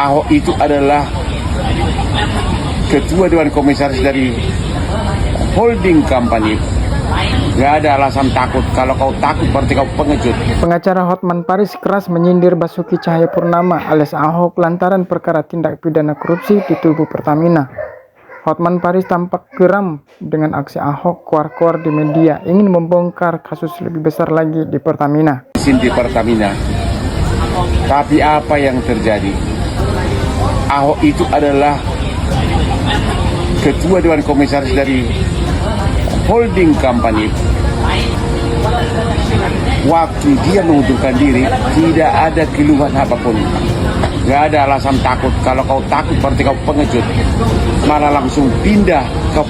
Ahok itu adalah ketua Dewan Komisaris dari holding company. Gak ada alasan takut. Kalau kau takut berarti kau pengecut. Pengacara Hotman Paris keras menyindir Basuki Cahayapurnama alias Ahok lantaran perkara tindak pidana korupsi di tubuh Pertamina. Hotman Paris tampak geram dengan aksi Ahok keluar-keluar di media ingin membongkar kasus lebih besar lagi di Pertamina. Di Pertamina. Tapi apa yang terjadi? Ahok itu adalah ketua Dewan Komisaris dari holding company. Waktu dia mengundurkan diri, tidak ada keluhan apapun. Gak ada alasan takut. Kalau kau takut berarti kau pengecut. Malah langsung pindah ke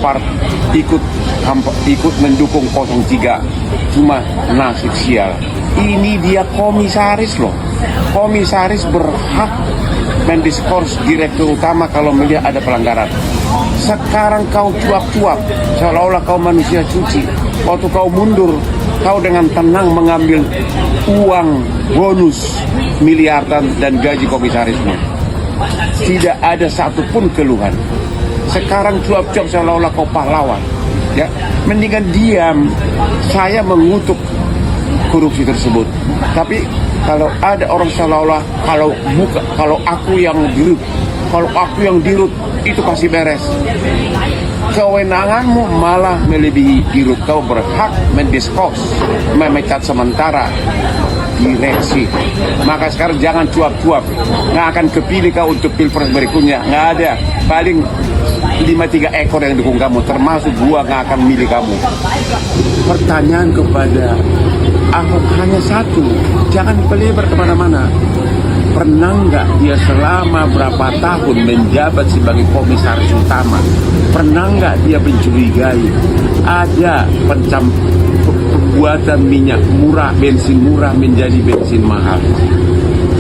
ikut mendukung 03. Cuma nasib sial. Ini dia komisaris loh. Komisaris berhak mendiskors direktur utama kalau melihat ada pelanggaran. Sekarang kau cuap-cuap seolah-olah kau manusia suci. Waktu kau mundur, kau dengan tenang mengambil uang bonus miliaran dan gaji komisarismu. Tidak ada satupun keluhan. Sekarang cuap-cuap seolah-olah kau pahlawan. Ya, mendingan diam. Saya mengutuk korupsi tersebut. Tapi kalau ada orang seolah-olah kalau aku yang dirut itu pasti beres. Kewenanganmu malah melebihi dirut. Kau berhak mendiskos, memecat sementara direksi. Maka sekarang jangan cuap-cuap. Nggak akan kepilih kau untuk pilpres berikutnya. Nggak ada. Paling 5-3 ekor yang dukung kamu, termasuk gua nggak akan milih kamu. Pertanyaan kepada Ahok hanya satu, jangan pelebar kemana-mana. Pernah nggak dia selama berapa tahun menjabat sebagai komisaris utama? Pernah nggak dia mencurigai ada pembuatan minyak murah, bensin murah menjadi bensin mahal?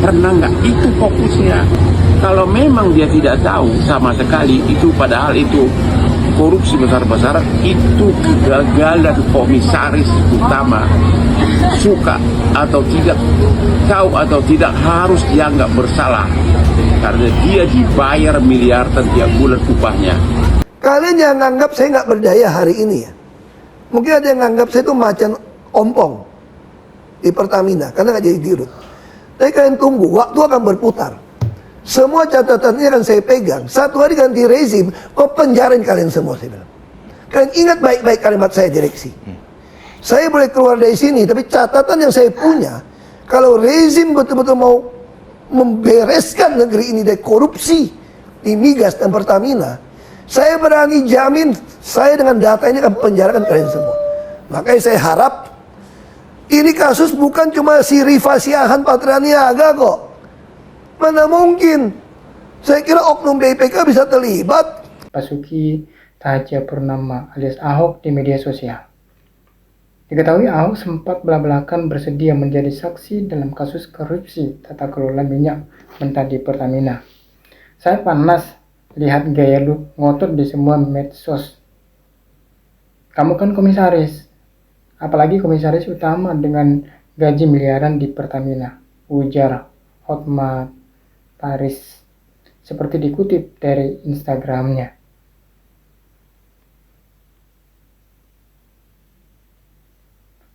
Pernah nggak? Itu fokusnya. Kalau memang dia tidak tahu sama sekali itu, padahal itu korupsi besar-besaran, itu kegagalan komisaris utama. Suka atau tidak, tahu atau tidak, harus dianggap bersalah karena dia dibayar miliaran tiap bulan upahnya. Kalian jangan anggap saya nggak berdaya hari ini ya. Mungkin ada yang anggap saya itu macan ompong di Pertamina karena nggak jadi dirut. Tapi kalian tunggu, waktu akan berputar. Semua catatannya akan saya pegang. Satu hari ganti rezim, kok penjarain kalian semua, saya bilang. Kalian ingat baik-baik kalimat saya, direksi. Saya boleh keluar dari sini, tapi catatan yang saya punya, kalau rezim betul-betul mau membereskan negeri ini dari korupsi di migas dan Pertamina, saya berani jamin, saya dengan data ini akan penjarakan kalian semua. Makanya saya harap, ini kasus bukan cuma si Rifa Siahan Patraniaga kok. Mana mungkin? Saya kira oknum BPK bisa terlibat. Basuki Cahayapurnama alias Ahok di media sosial. Diketahui Ahok sempat belak-belakan bersedia menjadi saksi dalam kasus korupsi tata kelola minyak mentah di Pertamina. Saya panas lihat gaya lu ngotot di semua medsos. Kamu kan komisaris, apalagi komisaris utama dengan gaji miliaran di Pertamina, ujar Hotman Paris, seperti dikutip dari Instagramnya.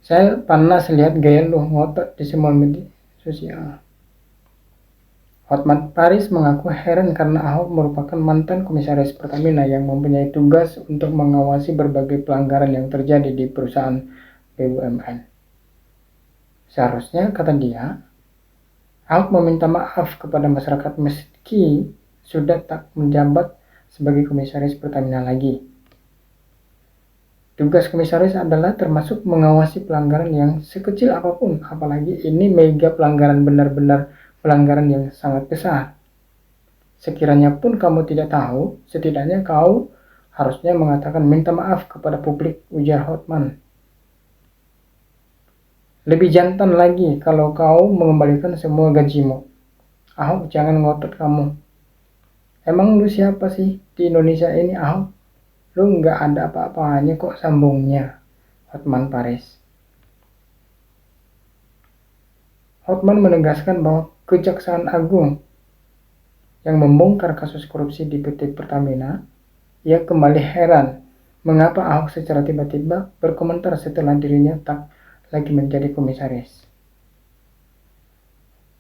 Saya panas lihat gaya lu ngotot di semua media sosial. Hotman Paris mengaku heran karena Ahok merupakan mantan komisaris Pertamina yang mempunyai tugas untuk mengawasi berbagai pelanggaran yang terjadi di perusahaan BUMN. Seharusnya, kata dia, Ahok meminta maaf kepada masyarakat meski sudah tak menjabat sebagai komisaris Pertamina lagi. Tugas komisaris adalah termasuk mengawasi pelanggaran yang sekecil apapun, apalagi ini mega pelanggaran, benar-benar pelanggaran yang sangat besar. Sekiranya pun kamu tidak tahu, setidaknya kau harusnya mengatakan minta maaf kepada publik, ujar Hotman. Lebih jantan lagi kalau kau mengembalikan semua gajimu. Ahok, jangan ngotot kamu. Emang lu siapa sih di Indonesia ini, Ahok? Lu nggak ada apa-apanya kok, sambungnya Hotman Paris. Hotman menegaskan bahwa Kejaksaan Agung yang membongkar kasus korupsi di PT Pertamina, ia kembali heran mengapa Ahok secara tiba-tiba berkomentar setelah dirinya tak lagi menjadi komisaris.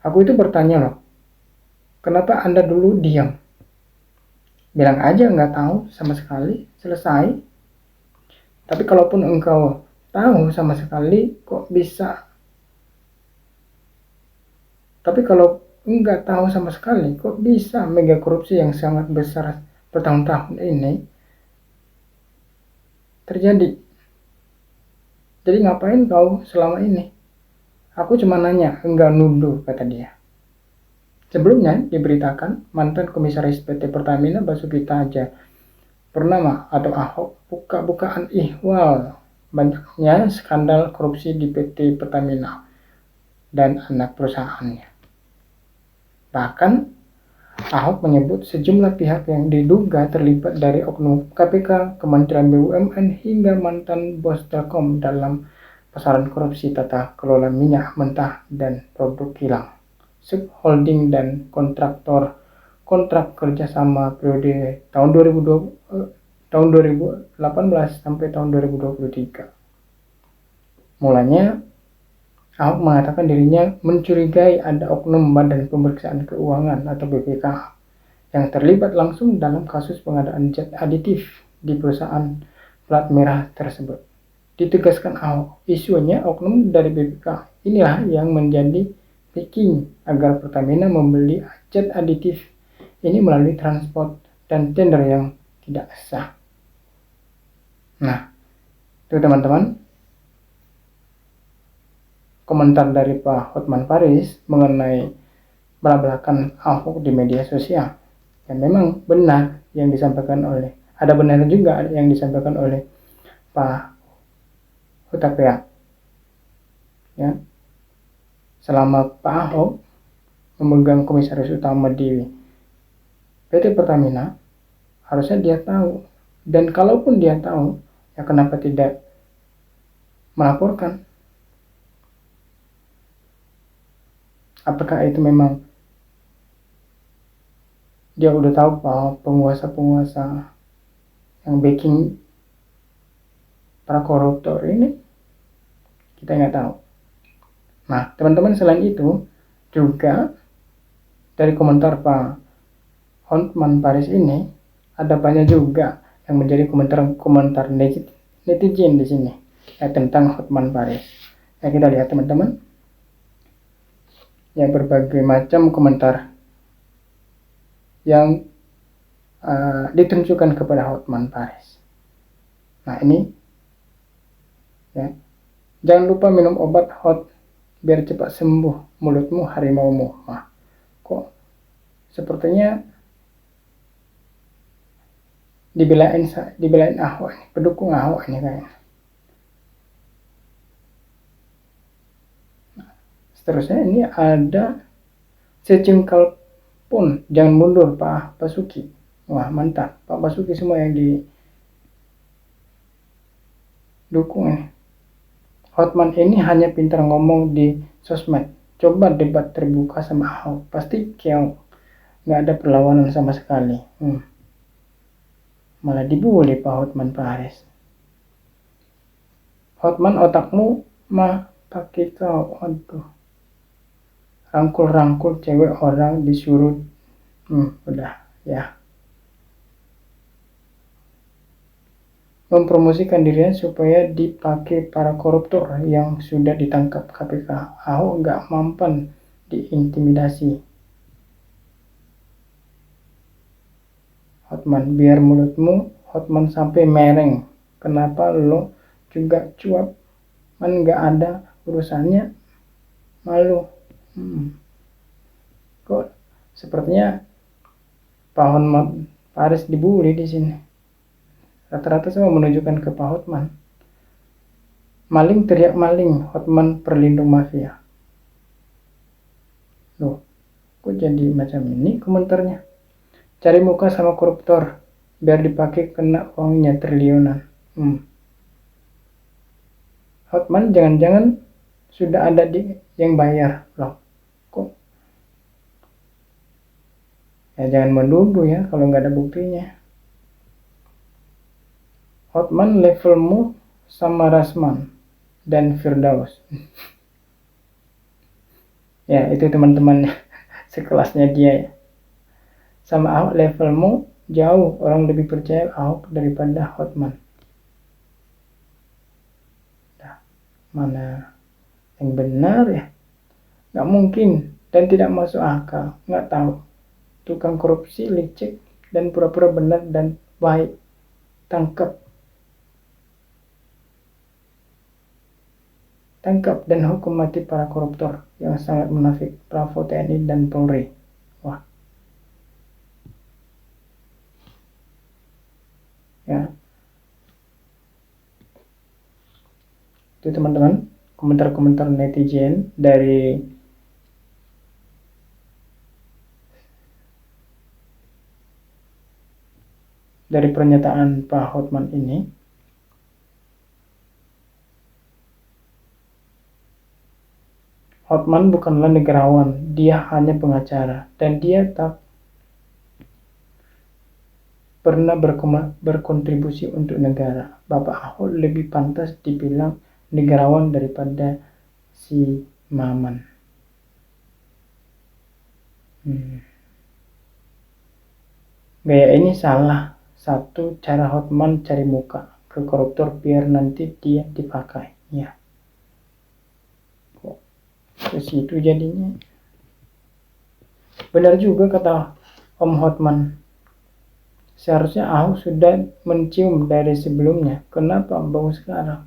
Aku itu bertanya loh, kenapa Anda dulu diam? Bilang aja nggak tahu sama sekali, selesai. Tapi kalaupun engkau tahu sama sekali, kok bisa? Tapi kalau nggak tahu sama sekali, kok bisa mega korupsi yang sangat besar bertahun-tahun ini terjadi? Jadi ngapain kau selama ini? Aku cuma nanya, enggak nuduh, kata dia. Sebelumnya diberitakan mantan komisaris PT Pertamina Basuki Cahayapurnama atau Ahok buka-bukaan ihwal banyaknya skandal korupsi di PT Pertamina dan anak perusahaannya. Bahkan Ahok menyebut sejumlah pihak yang diduga terlibat dari oknum KPK, Kementerian BUMN hingga mantan bos Telkom dalam pasaran korupsi tata kelola minyak mentah dan produk kilang, subholding dan kontraktor kontrak kerjasama periode tahun 2018 sampai tahun 2023. Mulanya Ahok mengatakan dirinya mencurigai ada oknum Badan Pemeriksaan Keuangan atau BPK yang terlibat langsung dalam kasus pengadaan zat aditif di perusahaan plat merah tersebut. Ditegaskan Ahok, isunya oknum dari BPK inilah yang menjadi backing agar Pertamina membeli zat aditif ini melalui transport dan tender yang tidak sah. Nah, itu teman-teman, komentar dari Pak Hotman Paris mengenai belak-belakan Ahok di media sosial. Dan memang benar yang disampaikan oleh, ada benar juga yang disampaikan oleh Pak Hutapea. Ya, selama Pak Ahok memegang komisaris utama di PT Pertamina, harusnya dia tahu. Dan kalaupun dia tahu, ya kenapa tidak melaporkan? Apakah itu memang dia udah tahu bahwa penguasa-penguasa yang backing para koruptor ini? Kita nggak tahu. Nah, teman-teman, selain itu juga dari komentar Pak Hotman Paris ini ada banyak juga yang menjadi komentar netizen di sini ya, tentang Hotman Paris. Ya, kita lihat teman-teman. Ya, berbagai macam komentar yang ditunjukkan kepada Hotman Paris. Nah, ini ya, jangan lupa minum obat hot biar cepat sembuh mulutmu harimaumu. Nah, kok sepertinya dibelain Ahok ini, pendukung Ahok ini kayaknya. Seterusnya ini ada secengkal pun jangan mundur Pak Basuki. Wah, mantap. Pak Basuki semua yang didukung ini. Hotman ini hanya pintar ngomong di sosmed. Coba debat terbuka sama Ahok, pasti keong. Nggak ada perlawanan sama sekali. Malah dibully Pak Hotman Paris. Hotman, otakmu mah pakai kau. Aduh. Rangkul-rangkul cewek orang disuruh udah ya, mempromosikan dirinya supaya dipakai para koruptor yang sudah ditangkap KPK. Ahok nggak mampan diintimidasi. Hotman, biar mulutmu Hotman sampai mereng. Kenapa lo juga cuap? Man nggak ada urusannya, malu. Kok sepertinya Pak Hotman Paris dibully di sini. Rata-rata semua menunjukkan ke Pak Hotman. Maling teriak maling, Hotman perlindung mafia. Loh, kok jadi macam ini komentarnya? Cari muka sama koruptor, biar dipakai kena uangnya triliunan. Hotman jangan-jangan sudah ada yang bayar loh. Kok Ya jangan menuduh ya kalau nggak ada buktinya. Hotman levelmu sama Rasman dan Firdaus. Ya itu teman-teman sekelasnya dia ya. Sama Ahok levelmu jauh, orang lebih percaya Ahok daripada Hotman. Nah, mana yang benar ya? Nggak mungkin dan tidak masuk akal. Nggak tahu. Tukang korupsi, licik, dan pura-pura benar dan baik. Tangkap. Tangkap dan hukum mati para koruptor yang sangat munafik. Bravo TNI dan Polri. Wah. Ya. Itu teman-teman, komentar-komentar netizen dari pernyataan Pak Hotman ini. Hotman bukanlah negarawan, dia hanya pengacara, dan dia tak pernah berkontribusi untuk negara. Bapak Ahok lebih pantas dibilang negarawan daripada si Maman. Gaya ini salah satu cara Hotman cari muka ke koruptor biar nanti dia dipakai. Ya. Kok ke situ jadinya? Benar juga kata Om Hotman. Seharusnya Ahok sudah mencium dari sebelumnya. Kenapa baru sekarang?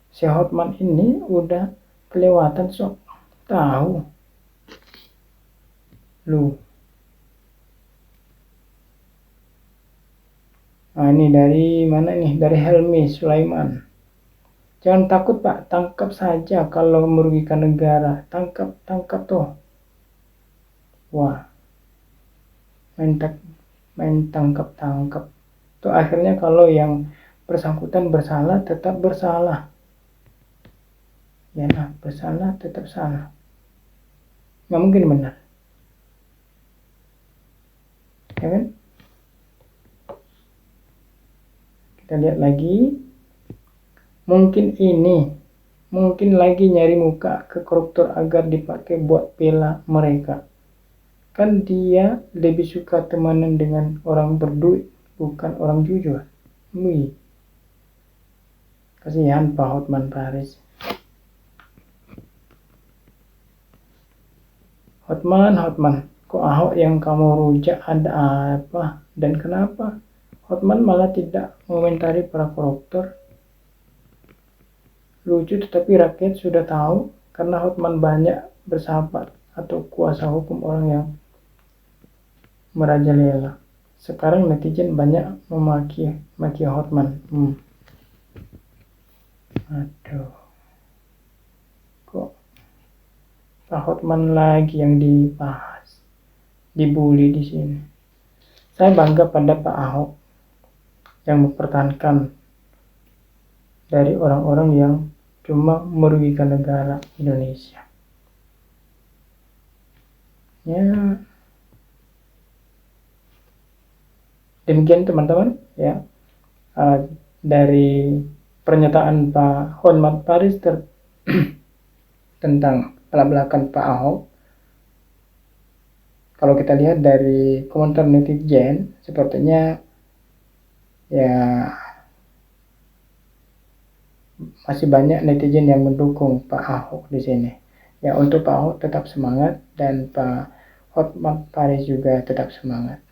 Si Hotman ini udah kelewatan sok tahu. Lu. Nah ini dari mana nih? Dari Helmi Sulaiman. Jangan takut Pak, tangkap saja kalau merugikan negara. Tangkap tuh. Wah. Main tangkap. Tuh akhirnya kalau yang bersangkutan bersalah tetap bersalah. Ya nah, bersalah tetap salah. Nggak mungkin benar. Ya kan? Kita lihat lagi. Mungkin lagi nyari muka ke koruptor agar dipakai buat bela mereka. Kan dia lebih suka temanan dengan orang berduit, bukan orang jujur. Wih. Kasihan Pak Hotman Paris. Hotman, kok Ahok yang kamu rujak ada apa dan kenapa? Hotman malah tidak mengomentari para koruptor. Lucu tetapi rakyat sudah tahu karena Hotman banyak bersahabat atau kuasa hukum orang yang merajalela. Sekarang netizen banyak memaki Hotman. Aduh. Kok Pak Hotman lagi yang dibahas, dibully di sini. Saya bangga pada Pak Ahok yang mempertahankan dari orang-orang yang cuma merugikan negara Indonesia. Ya, demikian teman-teman ya dari pernyataan Pak Hotman Paris tentang belak-belakan Pak Ahok. Kalau kita lihat dari komentar netizen, sepertinya ya masih banyak netizen yang mendukung Pak Ahok di sini. Ya untuk Pak Ahok tetap semangat dan Pak Hotman Paris juga tetap semangat.